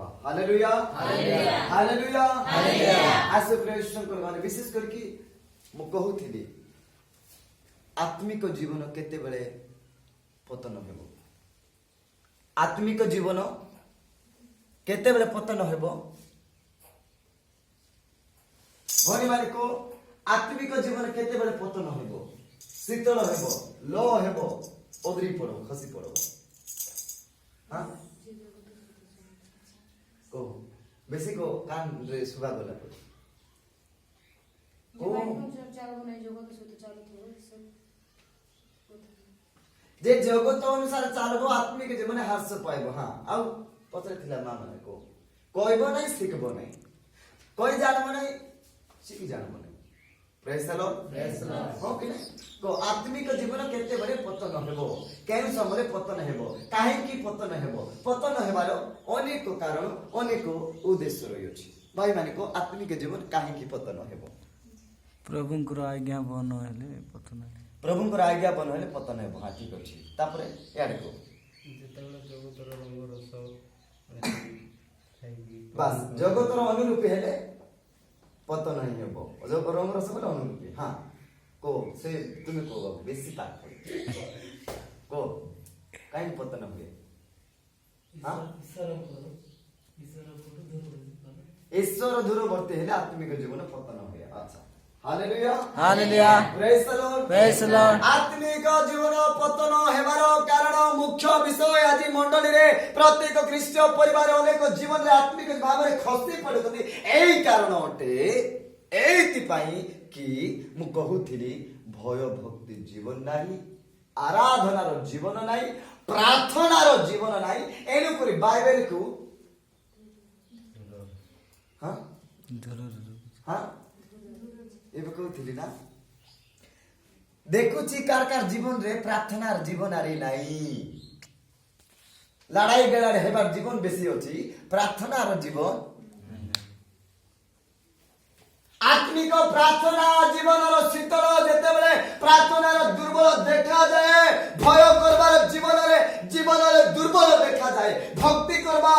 हवा। Hallelujah hallelujah hallelujah hallelujah. आसे प्रवेशन करवाने विशेष करके मु कहूथिली आत्मिक जीवन केते बेले पतन हेबो। आत्मिक जीवन केते बेले पतन हेबो। भनी माने को आत्मिक जीवन केते बेले पतन हेबो, शीतल हेबो, लो हेबो, ओदरी पड़ो, खसी पड़ो। हाँ को बेसी को कान रे सुबा गला को जे जगत अनुसार चालबो आत्मिक जीवन हर्ष पाइबो। हाँ आउ पत्र थिला मा माने को कहबो नै सिखबो नै, कहि जानबो नै सिखि जानबो नै। Praise the Lord praise the Lord. हो कि नै को आत्मिक जीवन केते बरे पतन हेबो, केन समय पतन हेबो, काहे की पतन हेबो। पतन हेबार अनेक कारण अनेक उद्देश्य रही अछि। भाई माने को आत्मिक जीवन काहे की पतन हेबो। प्रभुंकर आज्ञा बन हेले पतन हेले, प्रभुंकर आज्ञा बन हेले पतन हेबो। हाँ ठीक अछि। तापरे याडे को ଯେତେବେଳେ ଜଗତର ରଙ୍ଗ ରସ ଖାଇକି बस जगतर अनुरूपी हेले पतन ही हेबो। जग रंग रस बोले अनुरूपी। हाँ को से तुमे को बेसी पाठ को काहे पतन हुए। हाँ ईश्वर दूरवर्ती हेले आत्मिक जीवन पतन हुए। अच्छा hallelujah hallelujah praise the Lord praise the Lord. आत्मिक जीवन पतन हेबार कारण मुख्य विषय आज मंडली रे प्रत्येक ख्रीष्टीय परिवार अनेक जीवन रे आत्मिक भाव रे खसी पड़ुछथि। एई कारण अटे एति पई कि मु कहूथिली भय भक्ति जीवन नाही, आराधनार जीवन नाही, प्रार्थनार जीवन नाही। एनु करी बाइबल को हाँ हाँ एबे कहूथिली ना देखुची कार कार जीवन रे प्रार्थनार जीवन आरी नाही। लड़ाई बेलार हेबार जीवन बेसी अछि, प्रार्थनार जीवन आत्मिक प्रार्थना जीवनर शीतल जेतेबेले प्रार्थनार दुर्बल देखा जाए, भय करबार जीवन रे दुर्बल देखा जाए, भक्ति करबा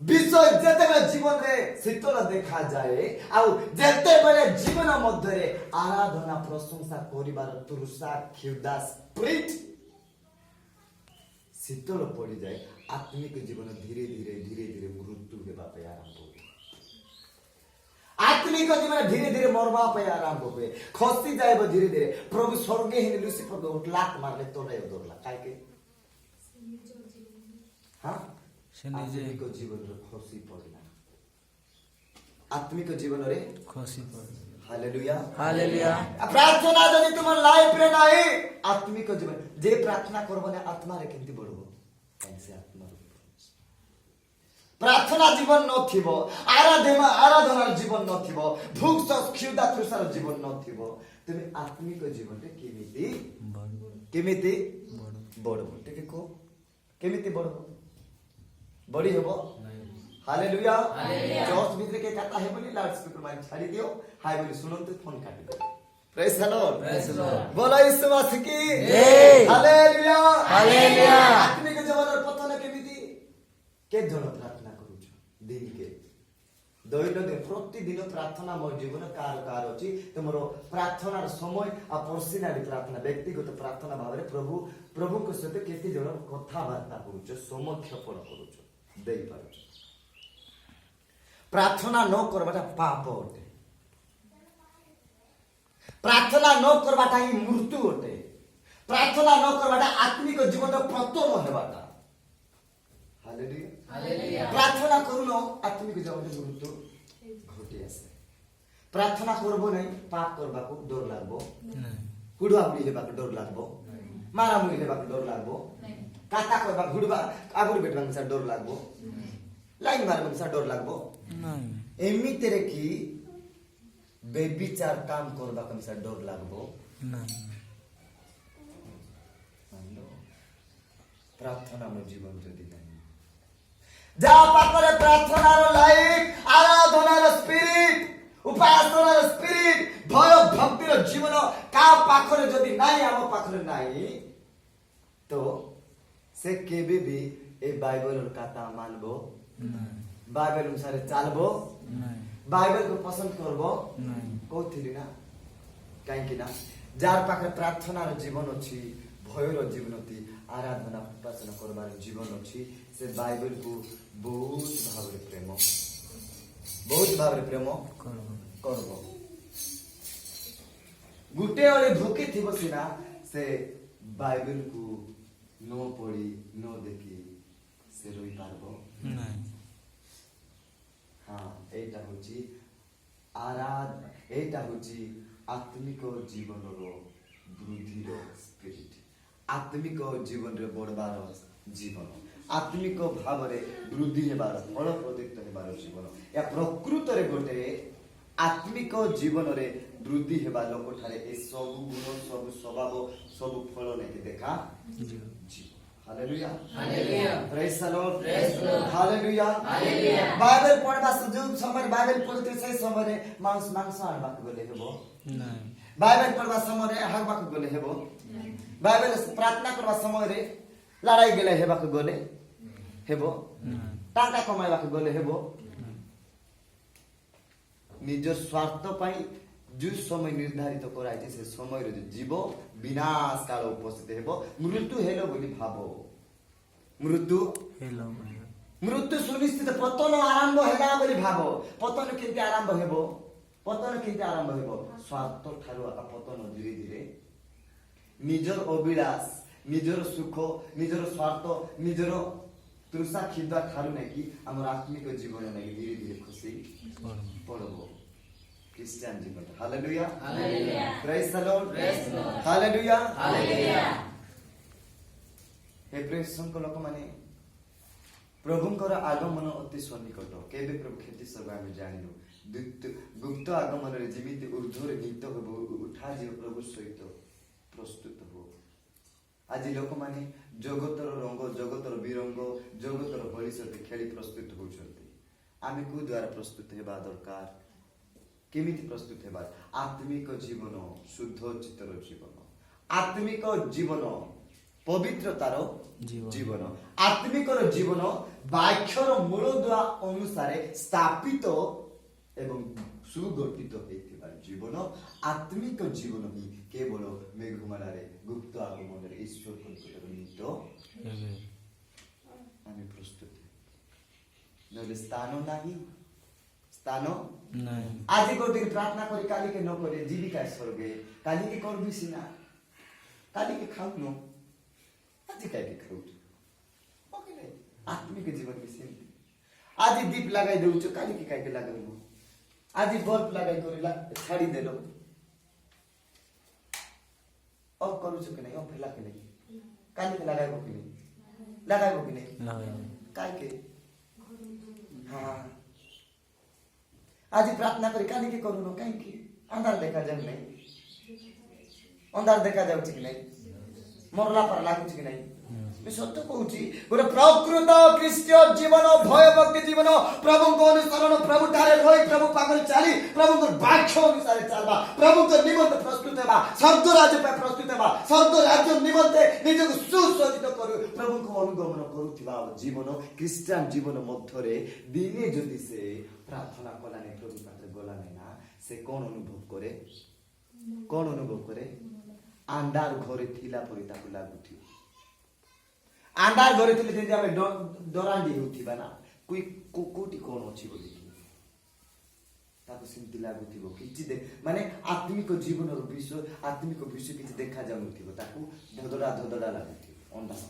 विषय जेतेबेले जीवन रे शीतल देखा जाए, आउ जेतेबेले जीवन मध्य रे आराधना प्रशंसा करिबार तुरुसा क्षुधा स्पिरिट शीतल पड़ी जाए, आत्मिक जीवन धीरे धीरे धीरे धीरे मृत्यु हेबा पे आरंभ हो। आत्मिक जीवन धीरे धीरे मरवा पे आरंभ हुए, खसी जाए धीरे धीरे। प्रभु स्वर्गे ही लुसिफर को उठलाक मारले तो नहीं दोरला काहे के। हाँ आत्मिक जीवन रे खसी पड़ला, आत्मिक जीवन रे खसी पड़े। Hallelujah hallelujah. प्रार्थना जदि तुम लाइफ रे नाही आत्मिक जीवन जे प्रार्थना करबने आत्मा रे केंति बढ़बो कैसे आत्मा रे प्रार्थना जीवन नथिबो, आराधनार जीवन नथिबो, भूख क्षुधा तृषार जीवन नथिबो, तुम आत्मिक जीवन रे केमिति बढ़बो। ठीक को केमिति बढ़बो बड़ी हेबो। हालेलुया जॉर्ज भीतर के कथा है बोली लाउड स्पीकर माइक छाड़ी दियो, हाय बोली सुनंते फोन काटी दो। Praise the Lord praise the Lord. बोलो यीशु मसीह की जय। Hallelujah hallelujah. आत्मिक जीवन पतन केमिति के जण प्रार्थना करूछ दिन के दैनंदिन प्रतिदिन प्रार्थना मोर जीवन कार कार अछि। तुमरो प्रार्थनार समय आ पर्सनाली प्रार्थना व्यक्तिगत प्रार्थना भाबरे प्रभु को सहित केति जण कथा वार्ता करूछ, समक्षेपण करूछ, देई पारुछ। प्रार्थना न करबाटा पाप अटे, प्रार्थना न करबाटा ही मृत्यु अटे, प्रार्थना न करबाटा आत्मिक जीवन पतन हेबाटा। Hallelujah hallelujah. प्रार्थना करूनो आत्मिक जीवन मृत्यु घटी आसे। प्रार्थना करबो नै पाप करबाको डर लागबो, हुडुआ हुडी हेबाको डर लागबो, मारामुरी हेबाको डर लागबो, काता करबाको हुडुआ आगुरी बेटबाको सा डर लागबो, लाइन मारबाको सा डर लागबो नहीं एमितिरे कि बेबिचार काम करबाको सा डर लागबो नहीं। प्रार्थना में जीवन जदि नहीं जहाँ पाखरे प्रार्थनार लाइफ, आराधनार स्पिरिट, उपासनार स्पिरिट, भय भक्तिर जीवन का पाखरे जदि नहीं आम पाखरे नहीं तो से केबे भी ए बाइबल कथा मानबो बाइबल अनुसार चलबो नहीं बाइबल को पसंद करबो नहीं कहथिली ना कहीं ना जार पाखे प्रार्थनार जीवन अच्छी भयर जीवन अति आराधना उपासना करबार जीवन अच्छी से बाइबल को बहुत भाव प्रेम करबो करबो गुटे वाले भूखे थिबो सिना से बाइबल को नो पढ़ी नो देखी से रोई पारबो नहीं हाँ एटा होची एटा होची आत्मिक जीवन वृद्धि स्पिरिट आत्मिक जीवन रे बढ़बार जीवन आत्मिक भाव रे वृद्धि हेबार फल प्रदीप्त हेबार जीवन या प्रकृत रे गोटे आत्मिक जीवन रे वृद्धि हेबा लोक ठारे ए सब गुण सब स्वभाव सब फल नहीं देखा hallelujah hallelujah praise the Lord praise the Lord hallelujah hallelujah Bible पढ़बा जो समय बाइबल पढ़ते से समय मांस आनबा गले हेबो नहीं बाइबल पढ़बा समय हागबा गले हेबो बाइबल प्रार्थना करबा समय रे लड़ाई गेले हेबा गले हेबो नहीं टाका कमाइबा गले हेबो निज स्वार्थ पाई जो समय निर्धारित कराई से समय रे जीव विनाश काल उपस्थित हेबो मृत्यु हेलो बोली भाबो मृत्यु हेलो मृत्यु सुनिश्चित पतन आरंभ हेला बोली भाबो पतन केते आरंभ हेबो स्वार्थ ठारू आका पतन धीरे धीरे निजर अभिलाष निजर सुख निजर स्वार्थ निजर तृषा खिदा ठारू नै कि हमर आत्मिक जीवन नै धीरे धीरे खुशी पड़बो क्रिश्चियन जीवन hallelujah hallelujah praise the Lord praise the Lord hallelujah hallelujah हे प्रेसंक लोक माने प्रभुंकर आगमन अति सन्निकट केबे प्रभु खेती सब आमे जानिनु गुप्त आगमन रे जीवित ऊर्ध्वर गीत हो उठा जीव प्रभु सहित प्रस्तुत हो आज लोक माने जगतर रंग जगतर विरंग जगतर भविष्य खेली प्रस्तुत होउछन्ति आमे को द्वारा प्रस्तुत हेबा दरकार केमिति प्रस्तुत हेबा आत्मिक जीवन शुद्ध चित्तर जीवन आत्मिक जीवन पवित्रतार जीवन आत्मिक जीवन वाक्यर मूलदुआ अनुसार स्थापित एवं सुगठित होइथिबा जीवन आत्मिक जीवन ही केवल मेघमालारे गुप्त आगमन रे ईश्वर निकटर निमित्त आमी प्रस्तुत नले स्थान नाही स्थान नहीं आज गोटे प्रार्थना करी काली के न करे जीविका स्वर्गे काली के करबी सिना काली के खाऊ न आज काय के खाऊ ओके नहीं आत्मिक जीवन में सेमती आज दीप लगाई देउ छ काली के काय के लगाउ आज बल्ब लगाई करेला छाड़ी देलो अब करू छ कि नहीं अब फेला के नहीं काली के लगाइबो कि नहीं काय के हां आज प्रार्थना करी काली के करू न काई के अंधार देखा जाऊ नहीं अंधार देखा जाऊ कि नहीं मरला पर लागु कि नहीं मैं सत्य कहूची गोटे प्रकृत ख्रीष्टीय जीवन भय भक्ति जीवन प्रभु को अनुसरण प्रभु ठारे रही प्रभु पाखरे चली प्रभु को वाक्य अनुसार चलबा प्रभु को निमंत प्रस्तुत हेबा स्वर्ग राज्य पे प्रस्तुत हेबा स्वर्ग राज्य निमंत निजको सुसज्जित करू प्रभु को अनुगमन करूथिबा जीवन ख्रीष्टियन जीवन मध्य रे दिने जदि से प्रार्थना कलाने प्रभु पाखरे गलाने ना से कोन अनुभव करे अंधार घरे थिला परि ताकु लागुथि अंधार घरे थिले जेति आमे डरांडी होथिबा ना कोई कोटी कोन अछि बोली ताकु सिंति लागुथिबो किछि दे माने आत्मिक जीवन रो विषय आत्मिक विषय किछि देखा जाउथिबो ताकु धदड़ा लागुथिबो अंधार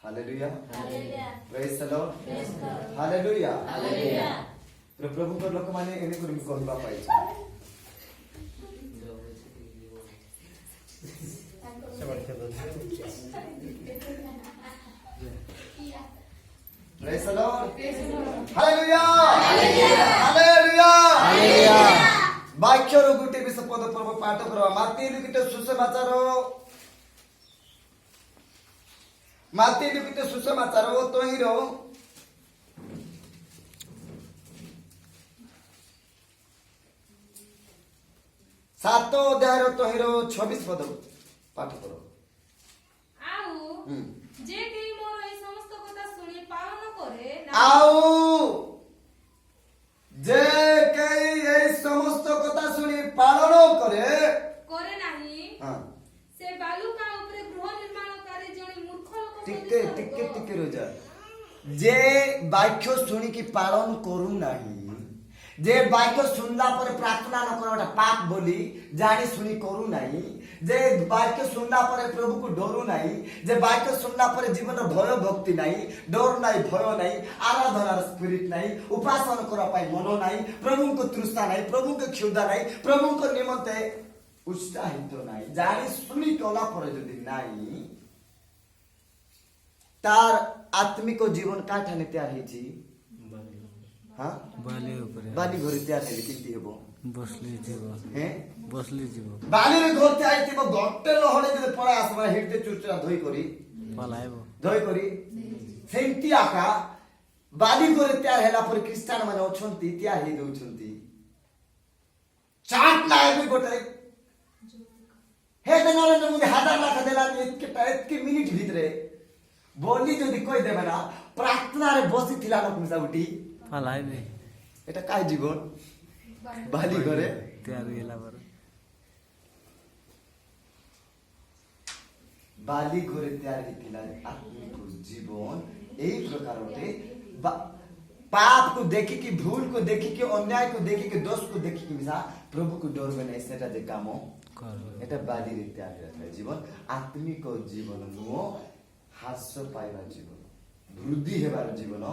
hallelujah hallelujah praise the Lord praise the Lord hallelujah hallelujah प्रभु को लोक माने एने करि कहबा पाइ छै Praise the Lord. Hallelujah. Hallelujah. Hallelujah. वाक्य रो गुटे विष पद पर्व पाठ करवा माती लिखित सुसमाचार तोहिरो 7 अध्याय तोहिरो 26 पद पाठ करो आउ जे के मोर ए समस्त कथा ଆଉ ଯେ କେହି এই সমস্ত কথা শুনি পালন করে করে ନାହିଁ হ্যাঁ ସେ ବାଲୁକା ଉପରେ ଗୃହ ନିର୍ମାଣକାରୀ ଜଣେ ମୂର୍ଖ ଲୋକ ଟିକେ ଟିକେ ଟିକେ রোজা যে বাক্য শুনিকি পালন করু নাহি যে বাক্য শুনলা পরে প্রার্থনা ন করা পাপ বলি জানি শুনি করু নাই যে বাক্য শুনলা পরে প্রভুকে ডরু নাই যে বাক্য শুনলা পরে জীবন ভয় ভক্তি নাই ডর নাই ভয় নাই আরাধনার স্পিরিট নাই উপাসনা করা পাই মন নাই প্রভুকে তৃষ্ণা নাই প্রভুকে ক্ষুধা নাই প্রভুকে নিমন্তে উৎসাহিত নাই জানি শুনি কলা পরে যদি নাই তার আত্মিক জীবন কাঠানে তৈরি হয়েছি হ্যাঁ ବାଲି ଉପରେ ବାଲି ଘରେ ତିଆରି ହେଲେ କେମିତି ହେବ ବସଲି ଯିବ ହେଁ ବସଲି ଯିବ ବାଲିରେ ଘର ତିଆରି ଥିବ ଗୋଟେ ଲହଡେ ଯଦି ପଳେଇ ଆସିବ ହିଡତେ ଚୁଚୁରା ଧୋଇ କରି ସେମିତି ଆକା ବାଲି ଘରେ ତିଆରି ହେଲା ପରେ ଖ୍ରୀଷ୍ଟିଆନ ମାନେ ଅଛନ୍ତି ତିଆରି ହେଇ ଦଉଛନ୍ତି ଚାଟ ଲାଇବେ ଗୋଟେ ହେ ନରେନ୍ଦ୍ର ମୋଦି 1000 ଲାଖ ଦେଲାନି ଏତକି ମିନିଟ ଭିତରେ ବୋଲି ଯଦି କହିଦେବେ ନା ପ୍ରାର୍ଥନାରେ ବସିଥିଲା ଲୋକମିଶା ଉଠି ପାଲାଇବେ এটা কাই জীবন বালি ঘরে ତିଆରି ହେଲା ପରେ বালি ঘরে ତିଆରି ହେଇଥିଲା ଆତ୍ମିକ ଜୀବନ এই ପ୍ରକାର ଗୋଟେ पाप को देखिकी भूल को देखिकी अन्याय को देखिकी दोष को देखिकी मिसा प्रभु को डरबे নাই সেটা যে কাম এটা বালিরে ତିଆରି ହେଇଥିଲା জীবন আত্মিক জীবন নুহ হাস্য পাইবা জীবন বৃদ্ধি হেবার জীবন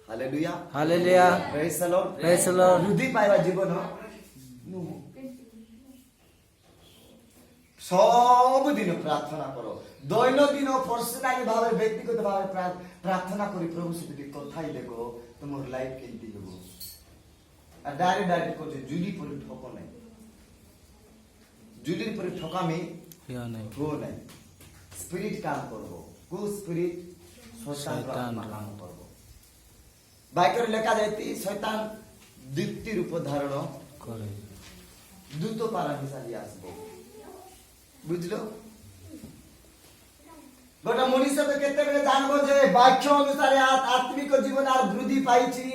hallelujah hallelujah praise the Lord praise the Lord वृद्धि पाइबा जीवन सब दिन प्रार्थना करो दैनंदिन पर्सनाली भाव व्यक्तिगत भाव प्रार्थना करी प्रभु से कथाई देखो तुम लाइफ केमती हेबो आ डायरेक्ट को जुली पर ठोको नहीं जुली पर ठोकामी हो नहीं स्पिरिट काम करबो को स्पिरिट शैतान काम करबो बाइकर লেখা যাইতি শয়তান দ্বিতীয় রূপ ধারণ করে দূত পারা হিসাবে আসবো বুঝলো গোটা মনুষ্য তো কেতেবেলে জানবো যে বাক্য অনুসারে আত্মিক জীবন আর বৃদ্ধি পাইছি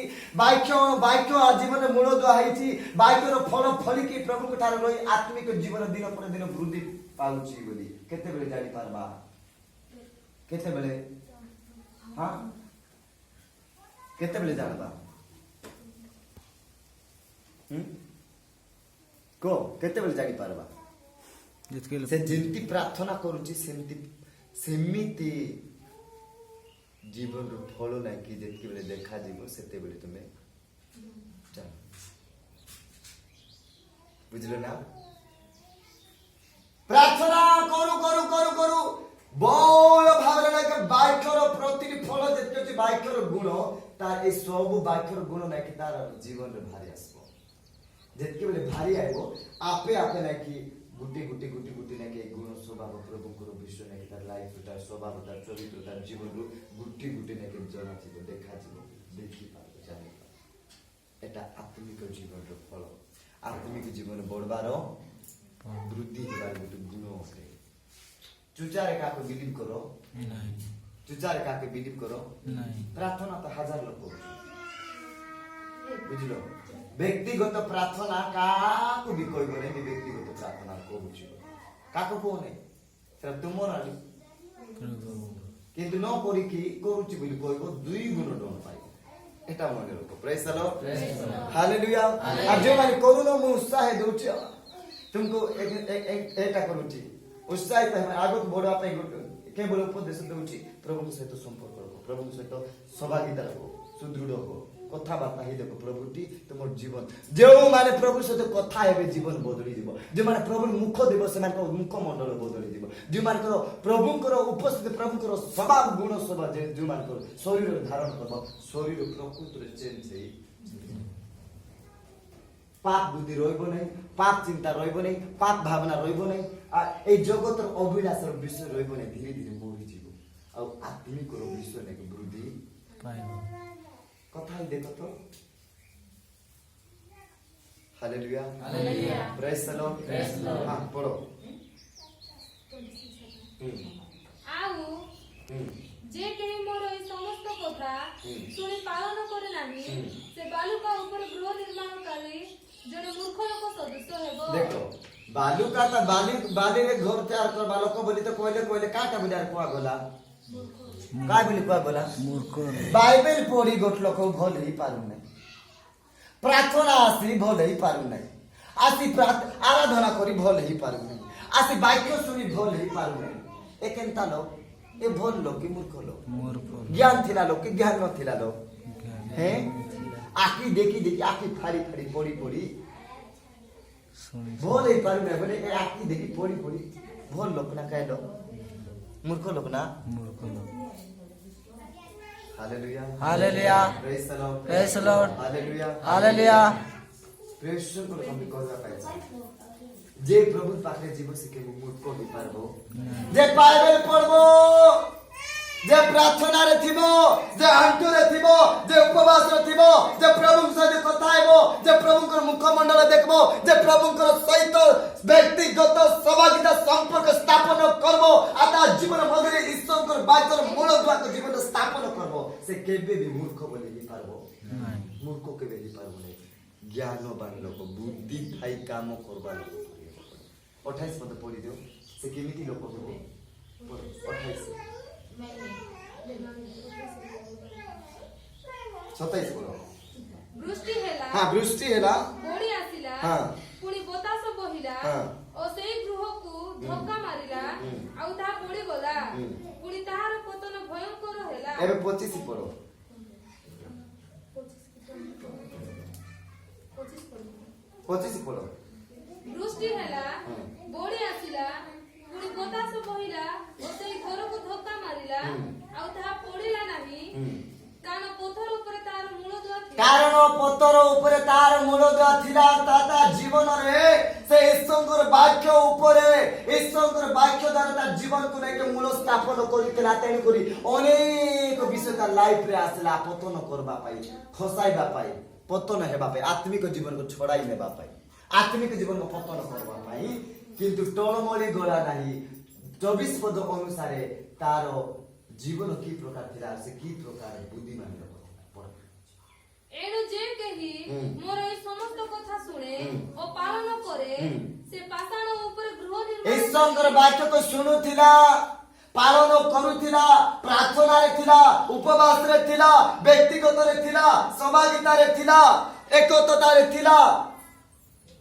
বাক্য জীবনে মূল দেওয়া হয়েছি বাক্যর ফল ফলিকি প্রভুଙ୍କ ଠାରୁ রই আত্মিক জীবন দিন পরে দিন বৃদ্ধি পাউছি বলি কেতেবেলে জানি পারবা কেতেবেলে हाँ केते बेले जानबा को केते बेले जानि पारबा से जेंती प्रार्थना करूची सेमिति जीवन रो फल नाही कि जेतके बेले देखा जीव सेते बेले तुमे जान बुझलो ना प्रार्थना करू करू करू करू बहुल भावरे लागे बाक्यर प्रतिटी फल जेतके अछि बाक्यर गुण तार ए सब बाक्यर गुण नै कि तार जीवन रे भारी आसबो जेतके बेले भारी आइबो आपे आपे नै कि गुटी गुटी गुटी गुटी नै कि गुण स्वभाव प्रभु को विश्व नै कि तार लाइफ तार स्वभाव तार चरित्र तार जीवन रो गुटी गुटी नै कि जना छिबो देखा छिबो देखि पाबो जानि एटा आत्मिक जीवन रो फल आत्मिक जीवन बढबार वृद्धि हेबार गुटी गुण होके चुचारे काको बिलीव करो नहीं चुचारे काके बिलीव करो नहीं प्रार्थना तो 1000 लोग करो बुझलो व्यक्तिगत प्रार्थना काको भी कोई बने व्यक्तिगत प्रार्थना को बुझिलो काको को नहीं सेटा तुमर आली কিন্তু ন করি কি করুচি বলি কইব দুই গুণ ডন পাই এটা মনে রাখো প্রেজ দ লর্ড হালেলুয়া আর যে মানে করুন মু উৎসাহ দেউছি तुमको এটা করুচি उत्साहित आगत बढ़ा केवल उपदेश दूसरी प्रभु सहित संपर्क रखो प्रभु सहित सहभागिता रखो सुदृढ़ हो कथबार्ता ही देखो प्रभुटी तुम जीवन जो माने प्रभु सहित कथा हेबे जीवन बदली जीव जो माने प्रभु मुख देव से मुख मंडल बदली जीव जो मान प्रभुंकर उपस्थित प्रभुंकर स्वभाव गुण स्वभाव जो मान शरीर धारण करब शरीर प्रकृति चेंज है पाप बुद्धि रहिब नहीं पाप चिंता रहिब नहीं पाप भावना रहिब नहीं ए जगतर अभिलाषर विषय रहिब नहीं धीरे धीरे बढ़ी जीव आ आत्मिक विषय नहीं वृद्धि पाइब कथा देखो तो hallelujah hallelujah praise the Lord हां पढ़ो आउ जे केही मोर ए समस्त କଥା ଶୁଣି ପାଳନ କରେ ନାହିଁ ସେ ବାଲୁକା ଉପରେ ଗୃହ ନିର୍ମାଣକାରୀ ଜଣେ ମୂର୍ଖ ଲୋକ ସଦୃଶ ହେବ। देखो बालुका ता बाली रे घर तैयार कर बालक बोली तो कोइले काटा बुझार कुआ गला काय बोली कुआ गला मूर्ख बाइबल पढ़ी गोट लोक भल ही पारु नहीं प्रार्थना आसी भल ही पारु नहीं आसी आराधना करी भल ही पारु नहीं आसी वाक्य सुनी भल ही पारु नहीं ए केनता लोग ए भल लोग की मूर्ख लोग मूर्ख ज्ञान थिला लोग की ज्ञान न थिला लोग हैं आखी देखी आखी फाड़ी पड़ी ଶୁଣି भल ही पारु नहीं बोले ए आखी देखी पड़ी भल लोग ना कह लो मूर्ख लोग ना मूर्ख लोक hallelujah hallelujah praise the Lord praise the Lord hallelujah hallelujah praise को हम कहवा पाए जे प्रभु पाखे जीव सिके मूर्ख हो पारबो जे बाइबल पढ़बो जे प्रार्थना रे थिबो जे आंटू रे थिबो जे उपवास रे थिबो जे प्रभु सहित କଥା हेबो जे प्रभु को मुखमंडल देखबो जे प्रभु को सहित व्यक्तिगत सहभागिता संपर्क स्थापन करबो आता जीवन मगरे ईश्वर को बाकर मूल द्वार को जीवन स्थापन करबो से केबे भी मूर्ख बोली ही पारबो मूर्ख केबे ही पारबो नहीं ज्ञानवान लोक बुद्धि थाई काम करबा लोक 28 पद पढ़ी दियो से केमिति लोक होबो 28 27 पढ़ो ବୃଷ୍ଟି ହେଲା हां वृष्टि हैला ବଢି ଆସିଲା ହଁ। ପୁଣି ବତାସ ବହିଲା ହଁ। ଓ ସେଇ ଗୃହକୁ ଧକ୍କା ମାରିଲା ଆଉ ତାହା ପୋଡ଼ିଗଲା ପୁଣି ତାହାର ପତନ ଭୟଙ୍କର ହେଲା। एबे 25 पढ़ो 25 पढ़ो ବୃଷ୍ଟି ହେଲା ବଢି ଆସିଲା ପୁଣି ବତାସ ବହିଲା ଓ ସେଇ ଘରକୁ ଧକ୍କା ମାରିଲା ଆଉ ତାହା ପୋଡ଼ିଲା ନାହିଁ କାରଣ ପଥର ଉପରେ ତାର ମୂଳଦୁଆ ଥିଲା। कारण पत्थर ऊपर तार मूलदुआ थिला ताता जीवन रे से ईश्वर वाक्य ऊपर ईश्वर वाक्य द्वारा ता जीवन को लेके मूल स्थापन करितला तेन करी अनेक विषय ता लाइफ रे आसला पतन करबा पाई खसाइबा पाई पतन हेबा पाई आत्मिक जीवन को छड़ाई नेबा पाई आत्मिक जीवन को पतन करबा पाई किंतु टळमळी गला नाही 24 पद अनुसार तार जीवन की प्रकार थिला से की प्रकार बुद्धिमान लोक एणु जे केही मोर ए समस्त कथा शुणे ओ पालन करे से पाषाण ऊपर गृह निर्माण ईश्वर वाक्य को शुणुथिला पालन करुथिला प्रार्थना रे थिला उपवास रे थिला व्यक्तिगत रे थिला सहभागिता रे थिला एकता रे थिला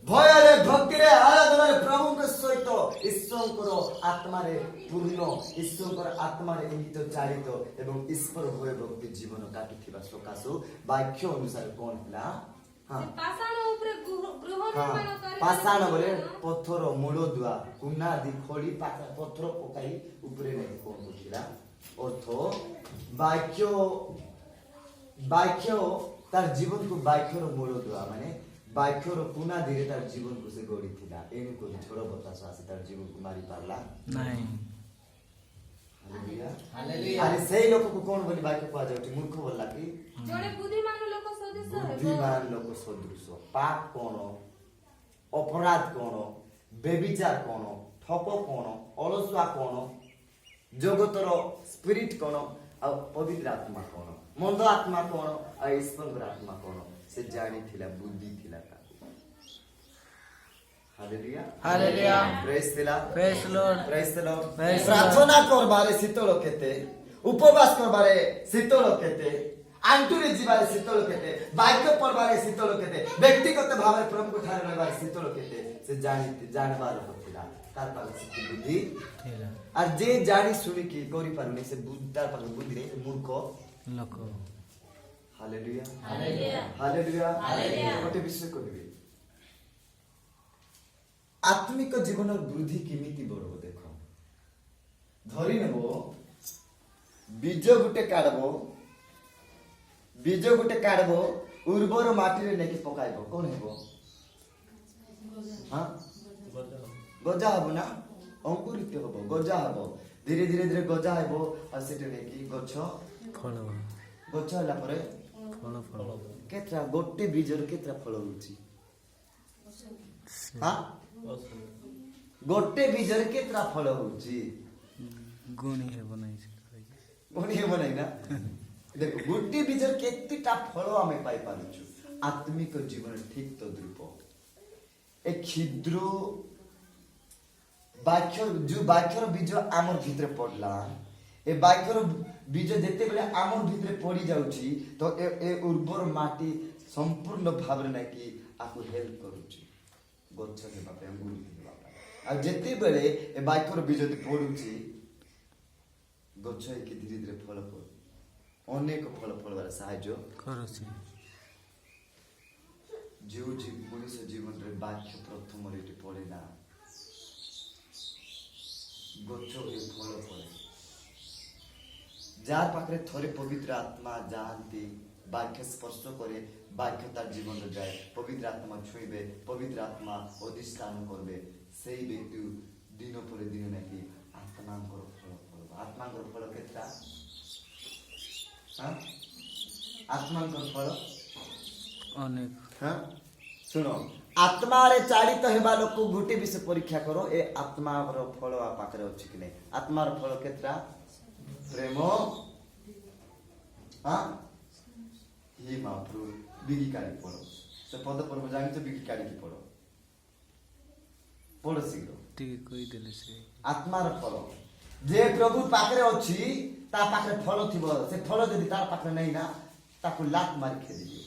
भय रे भक्ति रे आराधना रे प्रभु के सहित ईश्वर आत्मा रे पूर्ण ईश्वर आत्मा रे इंगित चारित एवं ईश्वर होय भक्ति जीवन काटुथिबा सकासु वाक्य अनुसार कोन थिला हां पाषाण ऊपर गृह निर्माण करे पाषाण बोले पत्थर मूल दुआ कुना दी खोली पत्थर पकाई ऊपर नहीं कोन थिला अर्थ वाक्य तार जीवन को वाक्यर मूल दुआ माने वाक्यर कुना धीरे तार जीवन को से गड़ी थिला एनु को छोड़ बतास आसी तार जीवन को मारी पारला नहीं हालेलुया हालेलुया अरे सेही लोक को कोन बोली वाक्य को जाउटी मूर्ख बोलला कि जणे बुद्धिमान लोक सदृश हेबो बुद्धिमान लोक सदृश पाप कोन अपराध कोन बेविचार कोन ठक कोन अलसुआ कोन जगतर स्पिरिट कोन आ पवित्र आत्मा कोन मंद आत्मा कोन आ ईश्वर आत्मा कोन से जानी थिला बुद्धि थिला हालेलुया हालेलुया प्रेज थिला praise Lord praise the Lord Praise the प्रार्थना करबारे शीतल केते उपवास करबारे शीतल केते आंटुरे जीवारे शीतल केते वाक्य पढ़बारे शीतल केते व्यक्तिगत भाव प्रभु को ठारे रहबारे शीतल केते से जानबार होतिला तार पास बुद्धि थिला और जे जानी सुनी की करि पारुनी से बुद्धि तार पास बुद्धि रे मूर्ख लोक हालेलुया हालेलुया हालेलुया हालेलुया गोटे विषय कहबी आत्मिक जीवन वृद्धि केमिति बढबो देखो धरि नेबो बीज गुटे काढबो उर्वर माटी रे नेकी पकाइबो कोन हेबो हां गजा हबो ना अंकुरित हबो गजा हबो धीरे धीरे धीरे गजा हेबो आ सेटे नेकी गछ फल गछ होला परे फल फल केत्रा गोटे बीजर केत्रा फल होउची हां गोटे बीजर केत्रा फल होउची गुणी हे बनाई गुणी हे बनाई ना देखो गोटे बीजर केतेटा फल आमे पाई पारुछु आत्मिक जीवन ठीक तो द्रुप ए क्षुद्र बाक्य जो बाक्यर बीज आमर भितर पड़ला ए बाक्यर बीज जेते बेले आमर भितर पड़ी जाउची तो ए उर्वर माटी संपूर्ण भाव नै कि आकु हेल्प करूची गच्छ हेबा पे अंगुर हेबा पे आ जेते बेले ए बाक्यर बीज ते पडुची गच्छ कि धीरे धीरे फल पड़ अनेक फल फलबार साहाय्य କରୁଛି जो मनुष्य जीवन रे बाक्य प्रथम रे पड़े ना गच्छ ए फल पड़े जार पाखरे थरे पवित्र आत्मा जानती बाक्य स्पर्श करे बाक्य तार जीवन रे जाए पवित्र आत्मा छुईबे पवित्र आत्मा अधिष्ठान करबे सेई व्यक्ति दिन पर दिन नाकि आत्मांकर फल फल आत्मांकर फल केता हां आत्मांकर फल ଅନେକ हां सुनो आत्मा रे चालित हेबा लोक गुटे विषय परीक्षा करो ए आत्मा रो फल आ पाखरे अछि कि नै आत्मा रो फल केत्रा प्रेम हां ही महाप्रभु बिगी काली पड़ो से पद पर जानि तो बिगी काली की पड़ो पड़ो शीघ्र ଟିକେ କହିଦେଲେ ସେ आत्मा रो फल जे प्रभु पाखरे अछि ता पाखरे फल थिबो से फल जदि तार पाखरे नै ना ताकु लात मारि खेदी दियो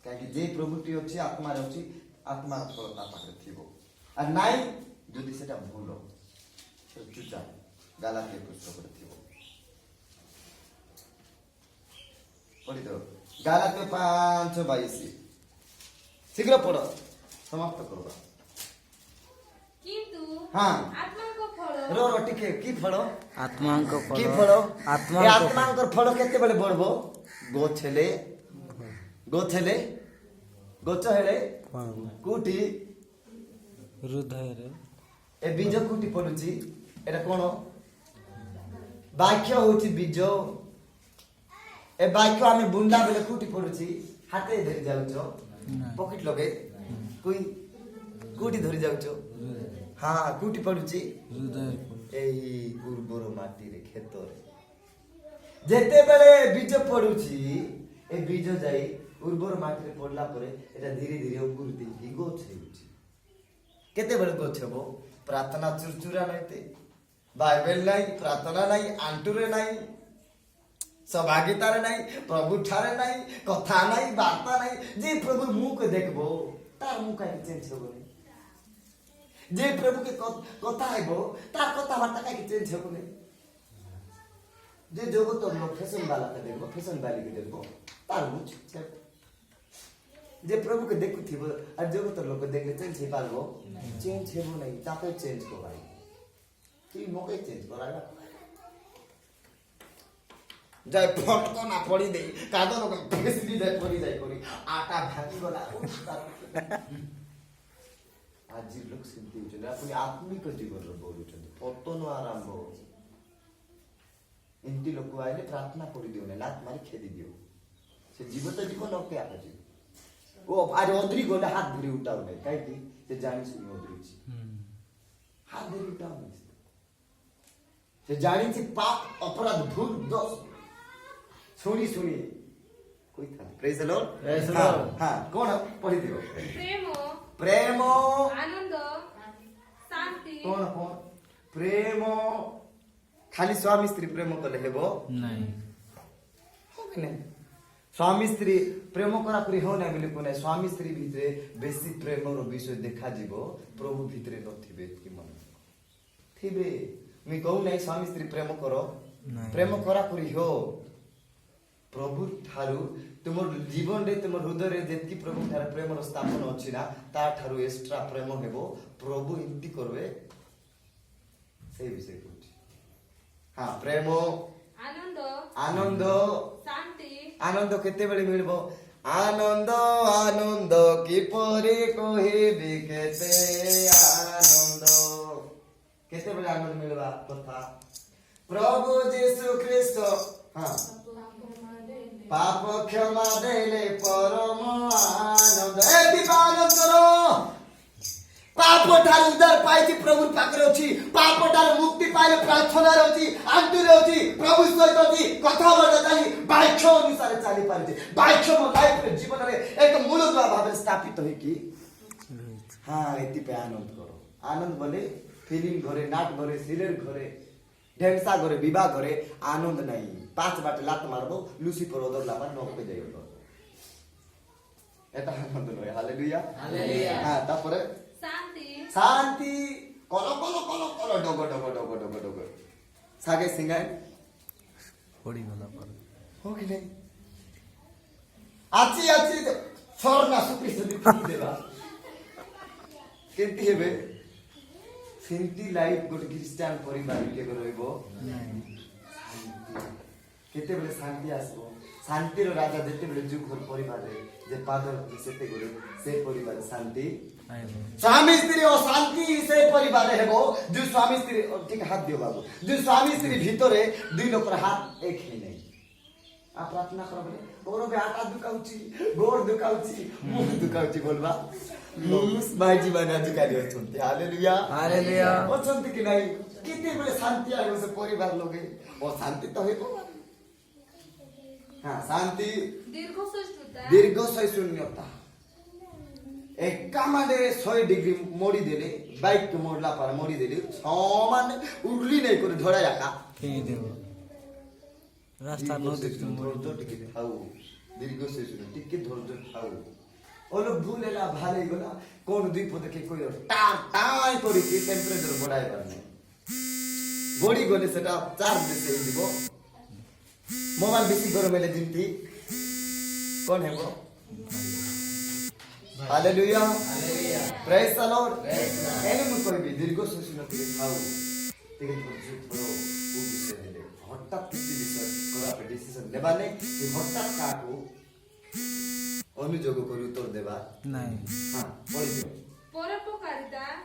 काहे जे प्रभुटी अछि आत्मा रे अछि आत्मा रो फल ता पाखरे थिबो आ नाइ जदि सेटा भूल से चुचा गालातिया पुस्तक रे थिबो पढ़ी दो गालातिया 5:22 शीघ्र पढ़ो समाप्त करो किंतु हाँ। आत्मा को फल रो टिके की फलो ଆତ୍ମାଙ୍କ की ଫଳ फलो ଆତ୍ମାଙ୍କ आत्मांकर फल केते बेले बढ़बो गोछेले गोछ हेले कुटी ହୃଦୟରେ ए बीज कुटी पडुची एटा कोन बाक्य होची बीज ए बाक्य आमे बुंदा बेले कुटी पडुची हाते धरि जाउछो पॉकेट लगे कोई कुटी धरि जाउछो हां कुटी पडुची ହୃଦୟରେ एही उर्वर माटी रे खेत रे जेते बेले बीज पडुची ए बीज जाई उर्वर माटी रे पडला परे एटा धीरे धीरे अंकुर देकी गोछ हेउची केते बेले गोछ हेबो प्रार्थना चुरचुरा नैते बाइबल नाही प्रार्थना नाही आंटुरे नाही सहभागिता रे नाही प्रभु ठारे नाही कथा नाही वार्ता नाही जे प्रभु मुख के देखबो तार मुख काहे चेंज होबो नहीं जे प्रभु के कथा हेबो तार कथा वार्ता काहे चेंज होबो नहीं जे जगत लोग फैशन वाला के देखबो फैशन वाली के देखबो तार मुख जे प्रभु के देखु थिबो आ जगत लोग देखले चेंज हे पारबो चेंज हेबो नहीं ताके चेंज को भाई कि मोके चेंज कराला जाय फटको ना पड़ी दे कादो लोग फेस दी जाय पड़ी जाय करी आटा भागी गला आज लोग सिद्धि होचन अपनी आत्मिक जीवन रो बोलुचन पतन आरंभ इंती लोग आइले प्रार्थना करी दियो ना लात मारी खेदी दियो से जीवित जीवन ओके आ जी ओ आज ओद्री गोले हाथ धरी उठाउ नै काई की से जानी सुनी ओद्री छी हाथ धरी उठाउ नै से जानी छी पाप अपराध भूल दोष सुनी सुनी कोई था praise the Lord Praise the Lord. हां कोन पढ़ी दियो प्रेम प्रेम आनंद शांति कोन कोन प्रेम खाली स्वामी स्त्री प्रेम कले हेबो ନାହିଁ हो कि नहीं स्वामी स्त्री प्रेम करा करी हो ना बोले कोने स्वामी स्त्री भितरे बेसी प्रेम रो विषय देखा जीवो प्रभु भितरे नथिबे कि मन थिबे मी कहू नहीं स्वामी स्त्री प्रेम करो नहीं। प्रेम करा करी हो प्रभु थारु तुमर जीवन रे तुमर हृदय रे जेति प्रभु थार प्रेम रो स्थापन अछि ना ता थारु एक्स्ट्रा प्रेम हेबो प्रभु इन्ति करबे सेही विषय कुछ हां प्रेम आनंद आनंद शांति आनंद केते बेले मिलबो आनंद आनंद किपरि कहिबि केते आनंद केते बेले आनंद मिलबा कथा प्रभु यीशु ख्रीस्त हां पाप क्षमा देले परम आनंद ए दीपानंद करो पाप ठार उद्धार पाइछि प्रभु पाखरे अछि पाप ठार मुक्ति पाइले प्रार्थना रे अछि आंतु रे अछि प्रभु सहित अछि कथाबार्ता चाहि बाह्य अनुसार चली पारे बाह्य म लाइफ रे जीवन रे एक मूलद्वा भाव स्थापित होई कि हाँ एति पे आनंद करो आनंद बोले फिल्म घरे नाट घरे सीरियल घरे ढेंसा घरे विवाह घरे आनंद नहीं 5 बाटे लात मारबो लुसिफर ओदर लामा नोक पे जाइबो এটা আনন্দ নয় হালেলুয়া হালেলুয়া হ্যাঁ তারপরে শান্তি শান্তি কলো কলো কলো কলো ডগো ডগো ডগো ডগো ডগো সাগে সিঙ্গাই পড়ি গলা পর हो कि नहीं आची आची স্বর্ণা সুপ্রি সুদি দেবা কেমতি হেবে সেন্টি লাইফ গোট খ্রিস্টান পরিবার কে রইব কেতে বলে শান্তি আসবো শান্তির রাজা যেতে বলে যুগর পরিবারে যে পাদর সেতে গরে সে পরিবারে শান্তি स्वामी स्त्री और शांति से परिवार हेबो जो स्वामी स्त्री ठीक हाथ दियो बाबू जो स्वामी स्त्री ভিতরে দুই লোকের হাত এক হে নাই आ प्रार्थना करबे ओरो बे आटा दुकाउची गोर दुकाउची मुख दुकाउची बोलबा लुस बाजी बना दुकाली अछंती हालेलुया हालेलुया अछंती कि नहीं किते बले शांति आयो से परिवार लोगे और शांति तो हेबो हां शांति दीर्घ सहिष्णुता एक कामाडे 100 डिग्री मोड़ी देले बाइक के मोड़ला पर मोड़ी देले समान उड़ली नहीं करे धड़ा जाका খেয়ে দেব রাস্তা নদী ধৈর্য টিকে খাও দীর্ঘ সহিষ্ণু টিকে ধৈর্য খাও ওলো ভুলেলা ভালে গলা কোন দুই পদে কে কইলো টা টাই করি কি টেম্পারেচার বড়াই পারনে বডি গলে সেটা চার্জ দিতে দিব মোবাইল বেশি গরম হলে জিমতি কোন হেবো hallelujah hallelujah praise the Lord एने मु कहबी दीर्घ सहिष्णु टिके खाओ टिके धैर्य धरो ओ विषय हेले हठात किसी विषय करा पे डिसीजन लेबा नै कि हठात काको अनुयोग करी उत्तर देबा নাই हां पढि दियो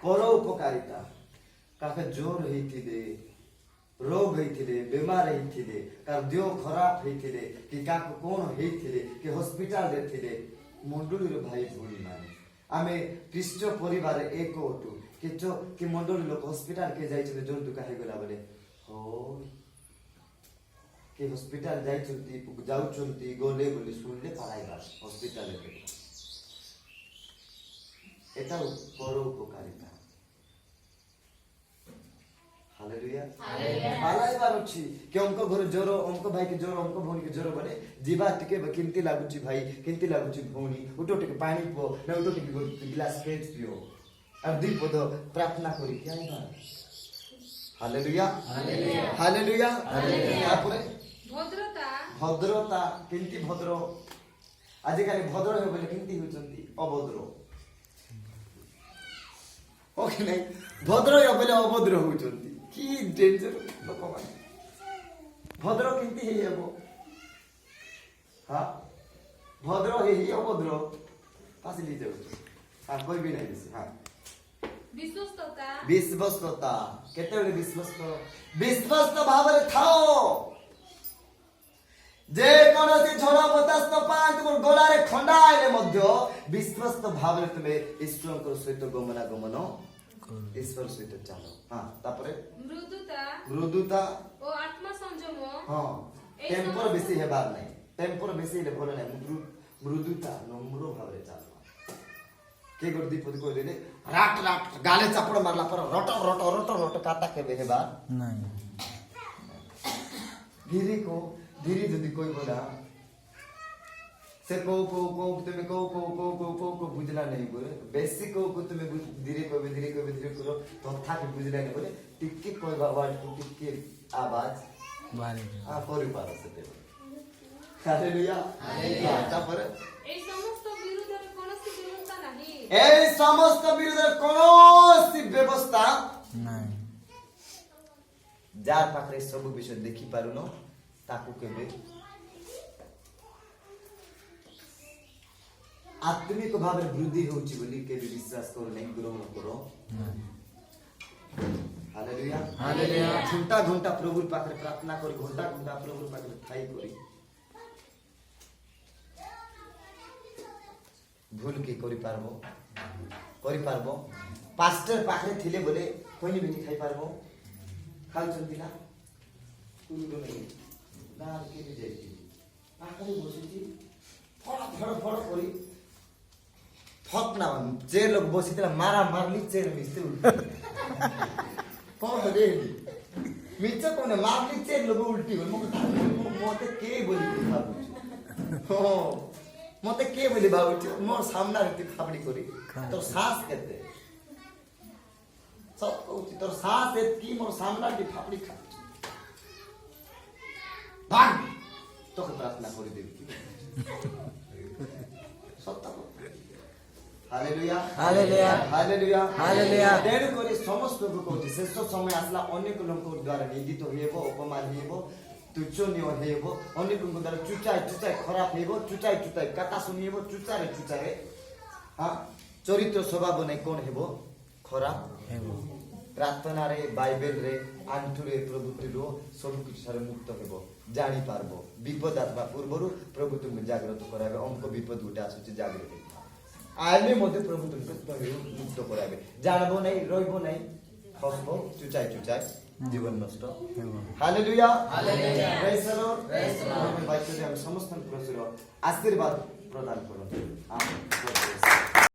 परोपकारिता काके जोर हेतिले रोग हेतिले बीमार हेतिले कार देह खराब हेतिले कि काको कोन हेतिले कि हॉस्पिटल देथिले मंडली भाई भूली माने आमे ख्रीष्ट परिवार एक ओटू कि मंडली लोक हॉस्पिटल के जाई छले जोर दुका हे गला बोले हो कि हॉस्पिटल जाई छुंती जाऊ छुंती गोले बोले सुनले पढ़ाई बात हॉस्पिटल के एटा परोपकारिता हालेलुया हालेलुया पालाई बार अछि कि हमको घर जोर हमको भाई के जोर हमको भौनी के जोर बोले जीवा टिके किंती लागुची भाई किंती लागुची भौनी उठो टिके पानी पो न उठो टिके गिलास पेट पियो और दी पद प्रार्थना करी क्या है हालेलुया हालेलुया हालेलुया हालेलुया आपरे भद्रता भद्रता किंती भद्र आज काली भद्र हे बोले किंती होचंती अभद्र ओके नहीं भद्र या बोले अभद्र होचंती की डेंजर लोक माने भद्र किंती हे हेबो हां भद्र हे अभद्र पास ली जाऊ हां कोई भी नहीं दिस हां विश्वस्तता केते बेले विश्वस्त भावरे थाओ जे कोनसी झड़ा बतास तो पान तुम गोलारे खंडा आइले मध्य विश्वस्त भावरे तुमे ईश्वर को सहित गमन ईश्वर सहित चलो हां तापरे मृदुता ओ आत्मा संयम हां टेम्पर बेसी हेबार नहीं टेम्पर बेसी ले भलो नहीं मृदुता नम्र भावरे चलो के गोर दीपद को देले राट राट गाले चापड़ मारला पर रट रट रट रट काता के हेबा নাই धीरे जदि कोई बोला से को तुम्हें को बुझला नहीं बोले बेसिक को तुम्हें धीरे करो तो था के बुझला नहीं बोले टिक्के कोई वर्ड को टिक्के आवाज বাড়ি आ कोरी पार से दे हालेलुया हालेलुया तापर এই সমস্ত বিরোধের কোনসি ব্যবস্থা নাই এই সমস্ত বিরোধের কোনসি ব্যবস্থা নাই যার পাখরে सब विषय देखि पारुनो ताकू केबे आत्मिक भाव वृद्धि होची बोली के विश्वास करो नहीं ग्रहण करो हालेलुया हालेलुया घंटा घंटा प्रभु पाखरे प्रार्थना करी घंटा घंटा प्रभु पाखरे थाई करी भूल के करी पारबो पास्टर पाखरे थिले बोले कोई बेटी खाई पारबो खाउ चंती ना कुल नहीं না আর কে যাইছি পাখারে বসেছি ফড় ফড় ফড় করি ফক না যে লোক বসিছিল মারা মারলি চের মিশতে উল্টে রে মিছ কোন মারলি চের লোক উল্টি গল মতে কে বলি ভাবুছি মতে কে বলি ভাবুছি মোর সামনে তুই খাবড়ি করি তোর শ্বাস কেতে সব কହୁছি তোর শ্বাস এতকি মোর সামনে তুই খাবড়ি খা ভাগ তোকে প্রার্থনা করে দেবি সত্য হালেলুয়া হালেলুয়া হালেলুয়া হালেলুয়া ତେଣୁ କରି ସମସ୍ତଙ୍କୁ କହୁଛି ଶେଷ ସମୟ ଆସିଲା ଅନେକ ଲୋକଙ୍କ ଦ୍ୱାରା ନିନ୍ଦିତ ହେବ ଅପମାନ ହେବ ତୁଚ୍ଛନୀୟ ହେବ ଅନେକଙ୍କ ଦ୍ୱାରା ଚୁଚାଇ ଚୁଚାଇ ଖରାପ ହେବ ଚୁଚାଇ ଚୁଚାଇ କାଟା ଶୁଣି ହେବ ଚୁଚାରେ ଚୁଚାରେ ଚରିତ୍ର ସ୍ୱଭାବ ନେଇ କ'ଣ ହେବ ଖରାପ ହେବ ପ୍ରାର୍ଥନାରେ ବାଇବେଲରେ ଆଣ୍ଠୁରେ ପ୍ରଭୁ ଥିଲୁ ସବୁ କିଛି ଠାରୁ ମୁକ୍ତ ହେବ ଜାଣିପାରିବ ବିପଦ ଆସିବା ପୂର୍ବରୁ ପ୍ରଭୁ ତୁମକୁ ଜାଗ୍ରତ କରାଇବେ ଅଙ୍କ ବିପଦ ଗୋଟେ ଆସୁଛି ଜାଗ୍ରତ ଆଇଲେ ମଧ୍ୟ ପ୍ରଭୁ ତୁମକୁ ମୁକ୍ତ କରାଇବେ ଜାଣିବ ନାହିଁ ରହିବ ନାହିଁ ଫସବ ଚୁଚାଇ ଚୁଚାଇ ଜୀବନ ନଷ୍ଟ ହାଲେଲୁୟା ହାଲେଲୁୟା ପ୍ରେଜ୍ ଦ ଲର୍ଡ ପ୍ରେଜ୍ ଦ ଲର୍ଡ ବାକ୍ୟରେ ଆମେ ସମସ୍ତଙ୍କୁ ପ୍ରଭୁର ଆଶୀର୍ବାଦ ପ୍ରଦାନ କରନ୍ତୁ ଆମେନ୍।